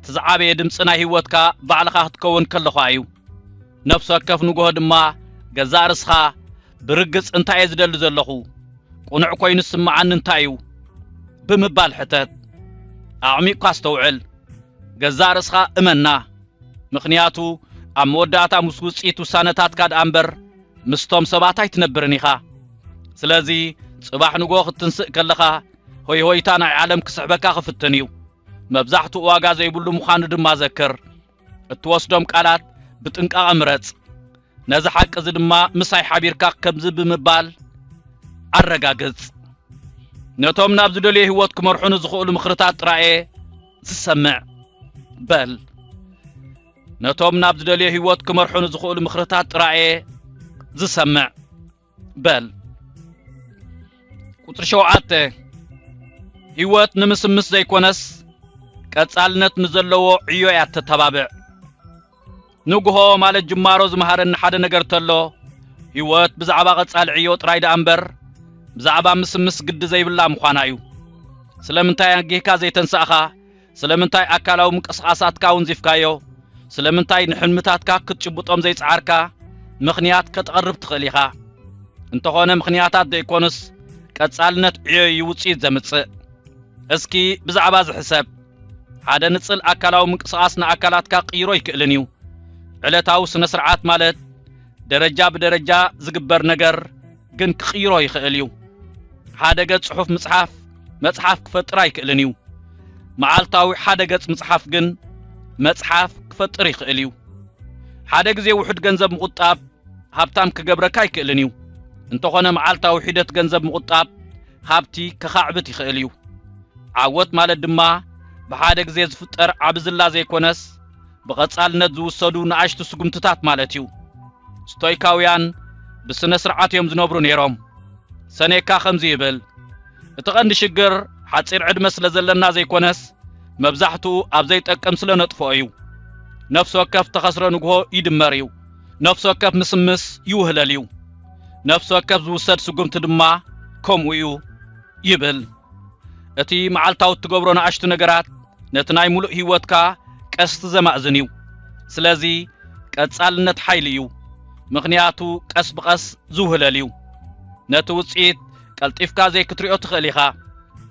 تزعابي دمصنا هيوتكا بعلخا تكون كلخايو نفس وكف نغو دما غزارسخا برغص انتاي زدل زلخو قنع كوين سمعان انتايو بمبال حتت اعميق استوعل غزارسخا امنا مخنياتو اموداتا مسوصيتو سانتات كاد امبر مستوم سباتاي تنبرنيخا سلازي صباح نغو ختنسق كلخا هوي هويتا ناي عالم كسحبكا خفتنيو مبزحتو واغا زيبلو مخان دما ذكر اتوسدوم قالات بطنقا امرص نذ حق زدما مساي حبيركا كمز بمبال አረጋገጽ ነቶም ናብ ዝደልየ ህይወት ክመርሑን ዝኽእሉ ምኽርታት ጥራኤ ዝሰምዕ በል ነቶም ናብ ዝደልየ ህይወት ክመርሑን ዝኽእሉ ምኽርታት ጥራኤ ዝሰምዕ በል ቁጥር 7 ህይወት ንምስምስ ዘይኮነስ ቀጻልነት ንዘለዎ ዕዮ ያተተባብዕ ንጉሆ ማለት ጅማሮ ዝመሃረን ሓደ ነገር ተሎ ህይወት ብዛዕባ ቀጻል ዕዮ ጥራይ ዳንበር ብዛዕባ ምስምስ ግድ ዘይብላ ምዃናዩ ስለምንታይ አንጌካ ዘይተንሳኻ ስለምንታይ አካላው ምንቅስቃሳትካ ወንዚፍካዮ ስለምንታይ ንሕልምታትካ ክትጭብጦም ዘይጻዓርካ ምኽንያት ከተቀርብ ትኽእሊኻ እንተኾነ ምኽንያታት ዘይኮንስ ቀጻልነት ዕዮ ይውጽኢት ዘምጽእ እስኪ ብዛዕባ ዝሕሰብ ሓደ ንጽል አካላው ምንቅስቃስና አካላትካ ቅይሮ ይክእልንዩ ዕለታው ስነ ስርዓት ማለት ደረጃ በደረጃ ዝግበር ነገር ግን ክቅይሮ ይኽእልዩ ሓደ ገጽ ጽሑፍ መጽሐፍ ክፈጥር አይክእልንዩ መዓልታዊ ሓደ ገጽ መጽሐፍ ግን መጽሐፍ ክፈጥር ይኽእልዩ ሓደ ግዜ ውሕድ ገንዘብ ምቁጣብ ሃብታም ክገብረካ ይክእልንዩ እንተኾነ መዓልታዊ ሂደት ገንዘብ ምቁጣብ ሃብቲ ከኻዕብት ይኽእልዩ ዓወት ማለት ድማ በሓደ ግዜ ዝፍጠር ዓብዝላ ዘይኮነስ በቀጻልነት ዝውሰዱ ንኣሽቱ ስጉምትታት ማለት እዩ ስቶይካውያን بسنة سرعات يوم زنبرو نيروم سنيكا خمزي يبل اتقند شجر حتصير عد مسل زلنا زي كونس مبزحتو ابزي تقم سلا نطفو ايو نفس وكف تخسر نغو يدمريو نفس وكف مسمس يوهلليو نفس وكف زوسد سقمت دما كومويو يبل اتي معالتاو تغبرو ناشتو نغرات نتناي ملؤ هيوتكا قست زمازنيو سلازي قصالنت حيليو مغنياتو قس بقس زوهلليو نتوصيت قلطيفكا زي كتريو تخليخا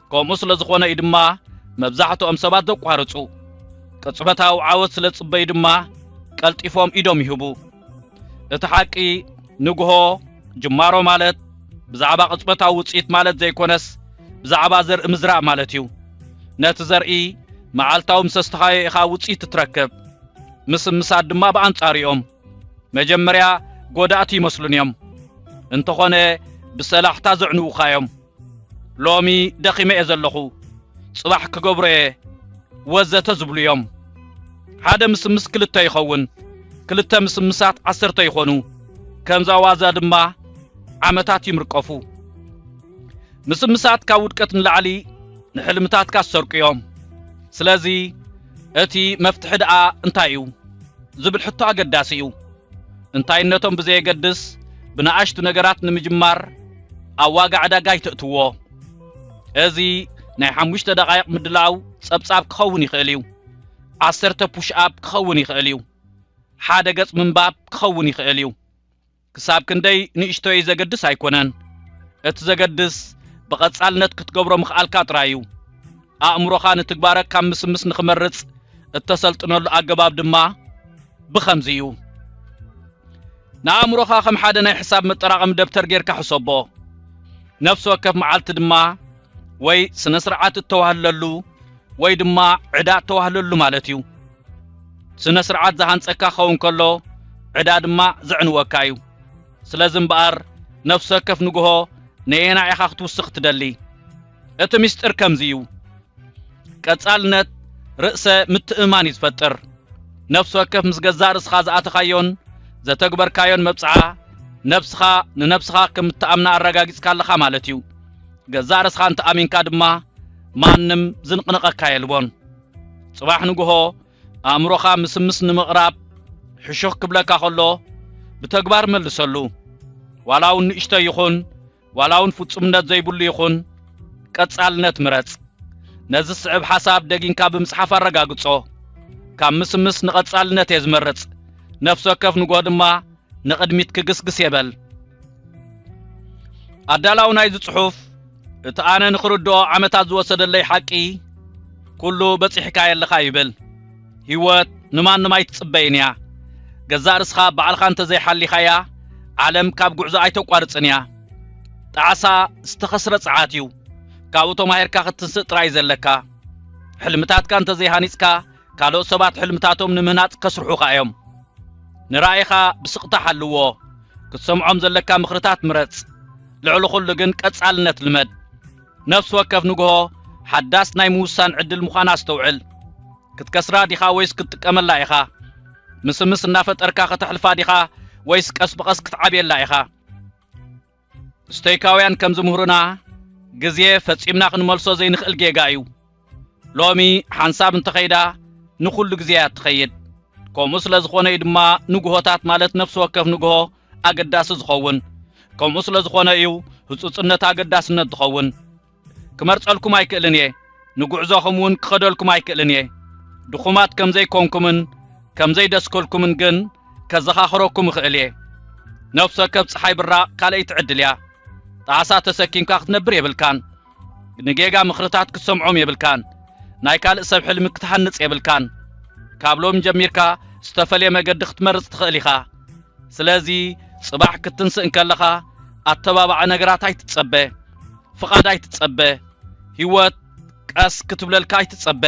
كوموس لزخونه يدما مبزحتو امسبات دقارصو قصبتاو عاوت سلصبي دما قلطيفوم ايدوم يهبو اتحقي نغو جمارو مالت بزعبا قصبتاو وصيت مالت زي كونس بزعبا زر مزرع مالتيو نت زرئي معالتاو مسستخاي اخا وصيت تتركب مسمسات دما بانصاريوم مجمريا غوداتي مسلونيوم انتخونه بسلاحتا زعنو خايم لومي دخيمه ازلخو صباح كغبره وزته زبليوم حدا مسمس كلتا يخون كلتا مسمسات 10 يخونو كمزا وازا دما عمتات يمرقفو مسمسات كاودقتن لعلي نحلمتات كاسرقيوم سلازي اتي مفتح دعا انتايو زبل حتى قداسيو انتاينتهم بزي قدس بناعشتو نقرات نمجمار اواقع عداقاي تأتوو ازي ناي حموشتا دقايق مدلاو صبصاب كخون يخيليو 10 بوش اب كخون يخيليو حادا قص من باب كخون يخيليو كساب كندي نيشتو ايزا قدس ايكونان اتزا قدس بقصالنت كتقبرو مخالكا ترايو اامروخا نتقبارك كام مسمس نخمرص اتسلطنو اقباب دما بخمزيو نامروخا خم حدا ناي حساب مطراقم دفتر غيركا حسبو نفس وكف معالت دما وي سنه سرعات التوهللو وي دما عدا توهللو مالتيو سنه سرعات زهانصكا خون كلو عدا دما زعن وكايو سلازم بار نفس وكف نغو نينا اخا توسخ تدلي ات مستر كمزيو قصالنت رأس متئمان يتفطر نفس وكف مسغزار اسخازات خايون زتكبر كايون مبصعا نفسخا ننفسخا كم تامنا الرغاغيس كالخا مالتيو غزارس خان تامين كادما مانم زنقنقا كايلبون صباح نغو امروخا مسمس نمقراب حشوخ كبلكا خلو بتكبر ملسلو ولاون اشتا يخون ولاون فصمنت زيبل يخون قصالنت مرص نز صعب حساب دغينكا بمصحف الرغاغصو ካብ ምስምስ ንቐጻልነት የዝመርጽ ነፍሱ ወከፍ ንጎሆ ድማ ንቕድሚት ክግስግስ የበል ኣዳላው ናይ ጽሑፍ እቲ ኣነ ንኽርድኦ ዓመታት ዝወሰደለይ ሓቂ ኩሉ በፂሕካ የለኻ ይብል ህይወት ንማንም ኣይትጽበይን እያ ገዛ ርስኻ በዓልኻ እንተዘይሓሊኻያ ዓለም ካብ ጉዕዞ ኣይተቋርጽን እያ ጣዓሳ ዝተኸስረ ፀዓት እዩ ካብኡ ተማሂርካ ክትስእ ጥራይ ዘለካ ሕልምታትካ እንተዘይሃኒጽካ ካልኦት ሰባት ሕልምታቶም ንምህናጽ ከስርሑኻ እዮም ንራእይኻ ብስቕታ ሓልዎ ክትሰምዖም ዘለካ ምኽርታት ምረጽ ልዕሊ ኩሉ ግን ቀጻልነት ልመድ ነፍሲ ወከፍ ንግሆ ሓዳስ ናይ ምውሳን ዕድል ምዃና ኣስተውዕል ክትከስራ ዲኻ ወይስ ክትጥቀመላ ኢኻ ምስምስ እናፈጠርካ ከተሕልፋ ዲኻ ወይስ ቀስ በቐስ ክትዓብየላ ኢኻ ስቶይካውያን ከም ዝምህሩና ግዜ ፈጺምና ክንመልሶ ዘይንኽእል ጌጋ እዩ ሎሚ ሓንሳብ እንተኸይዳ ንኹሉ ግዜ ትኸይድ ከምኡ ስለ ዝኾነ ድማ ንግሆታት ማለት ነፍሲ ወከፍ ንግሆ ኣገዳሲ ዝኸውን ከምኡ ስለ ዝኾነ እዩ ህጹጽነት ኣገዳስነት ዝኸውን ክመርጸልኩም ኣይክእልን እየ ንጉዕዞኹም እውን ክኸደልኩም ኣይክእልን እየ ድኹማት ከምዘይኮንኩምን ከምዘይደስከልኩምን ግን ከዘኻኽረኩም ይኽእል እየ ነፍሲ ወከፍ ፀሓይ ብራቕ ካልአይቲ ዕድል እያ ጣዓሳ ተሰኪምካ ክትነብር የብልካን ንጌጋ ምኽርታት ክትሰምዖም የብልካን ናይ ካልእ ሰብ ሕልሚ ክትሃንጽ የብልካን ካብ ሎም ጀሚርካ ዝተፈልየ መገዲ ክትመርጽ ትኽእል ኢኻ ስለዚ ጽባሕ ክትንስእ እንከለኻ ኣተባባዕ ነገራት ኣይትጸበ ፍቓድ ኣይትጸበ ህይወት ቀስ ክትብለልካ ኣይትጸበ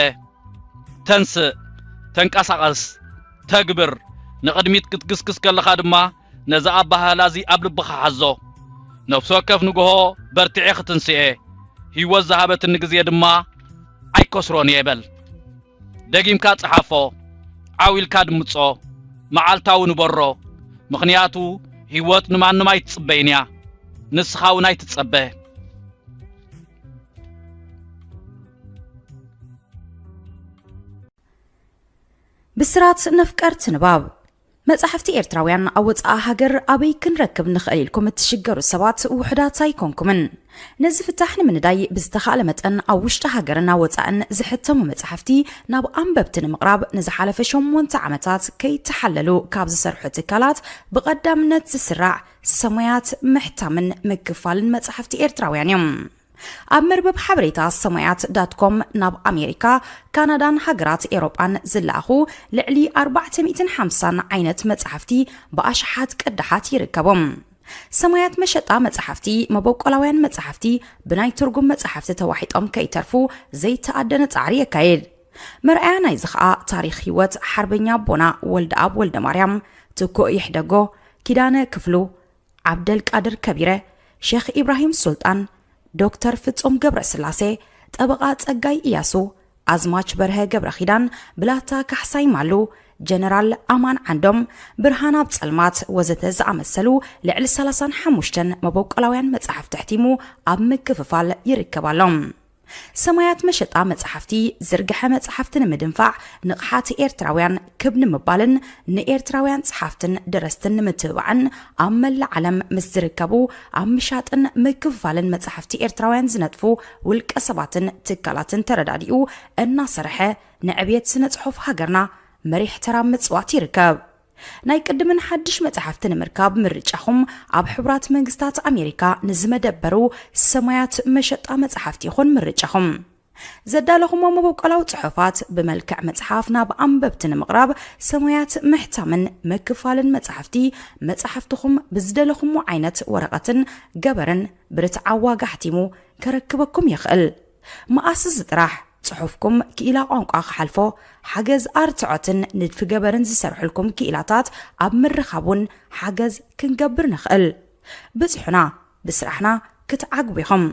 ተንስእ ተንቀሳቐስ ተግብር ንቕድሚት ክትግስግስ ከለኻ ድማ ነዛ ኣባህላዚ ኣብ ልብኻ ሓዞ ነፍሲ ወከፍ ንግሆ በርቲዐ ክትንስኤ ህይወት ዝሃበትኒ ግዜ ድማ ኣይከስሮን የበል ደጊምካ ጽሓፎ ዓዊልካ ድምጾ መዓልታዊ ንበሮ ምኽንያቱ ህይወት ንማንም ኣይትጽበይን እያ ንስኻ እውን ኣይትጸበ ብስራት ነፍቀርት ንባብ መጽሕፍቲ ኤርትራውያን ኣወፃኣ ሃገር ኣበይ ክንረክብ ንኽእል ኢልኩም እትሽገሩ ሰባት ውሕዳት ኣይኮንኩምን ነዚ ፍታሕ ንምንዳይ ብዝተኻእለ መጠን ኣብ ውሽጢ ሃገርና ወፃእን ዝሕተሙ መጽሕፍቲ ናብ ኣንበብቲ ንምቕራብ ንዝሓለፈ 8 ዓመታት ከይተሓለሉ ካብ ዝሰርሑ ትካላት ብቐዳምነት ዝስራዕ ሰማያት ምሕታምን ምክፋልን መጽሕፍቲ ኤርትራውያን እዮም ኣብ መርበብ ሓበሬታ ሰማያት.com ናብ ኣሜሪካ ካናዳን ሃገራት ኤውሮጳን ዝለኣኹ ልዕሊ 450 ዓይነት መጽሕፍቲ ብኣሽሓት ቅድሓት ይርከቦም ሰማያት መሸጣ መጽሕፍቲ መበቆላውያን መጽሕፍቲ ብናይ ትርጉም መጽሕፍቲ ተዋሒጦም ከይተርፉ ዘይተኣደነ ጻዕሪ የካይድ መርኣያ ናይ ዝኸኣ ታሪኽ ህይወት ሓርበኛ ቦና ወልደ ኣብ ወልደ ማርያም ትኩ ይሕደጎ ኪዳነ ክፍሉ ዓብደል ቃድር ከቢረ ሼኽ ኢብራሂም ሱልጣን ዶክተር ፍጹም ገብረ ስላሴ ጠበቃ ጸጋይ ኢያሱ አዝማች በርሀ ገብረ ኺዳን ብላታ ካሕሳይ ማሉ ጀነራል አማን ዓንዶም ብርሃን ኣብ ጸልማት ወዘተ ዝኣመሰሉ ልዕሊ 35 መበቆላውያን መጽሕፍቲ ሕቲሙ ኣብ ምክፍፋል ይርከባሎም ሰማያት መሸጣ መጽሕፍቲ ዝርግሐ መጽሕፍትን ምድንፋዕ ንቕሓት ኤርትራውያን ክብን ምባልን ንኤርትራውያን ጸሓፍትን ደረስትን ምትባዕን ኣብ መላእ ዓለም ምስ ዝርከቡ ኣብ ምሻጥን ምክፍፋልን መጽሕፍቲ ኤርትራውያን ዝነጥፉ ውልቀ ሰባትን ትካላትን ተረዳዲኡ እናሰርሐ ንዕብየት ስነ ጽሑፍ ሃገርና መሪሕ ተራ ምጽዋት ይርከብ ናይ ቅድምን ሓድሽ መጽሕፍትን ምርካብ ምርጫኹም ኣብ ሕብራት መንግስታት ኣሜሪካ ንዝመደበሩ ሰማያት መሸጣ መጽሕፍቲ ይኹን ምርጫኹም ዘዳለኹም መበቆላው ጽሑፋት ብመልክዕ መጽሓፍ ናብ ኣንበብትን ምቕራብ ሰማያት ምሕታምን መክፋልን መጽሕፍትኹም ብዝደለኹም ዓይነት ወረቐትን ገበርን ብርትዓዋ ጋሕቲሙ ከረክበኩም ይኽእል መኣስ ዝጥራሕ ጽሑፍኩም ክኢላ ቋንቋ ክሓልፎ ሓገዝ ኣርትዖትን ንድፊ ገበርን ዝሰርሑልኩም ክኢላታት ኣብ ምርኻቡን ሓገዝ ክንገብር ንኽእል ብጽሑና ብስራሕና ክትዓግቡ ኢኹም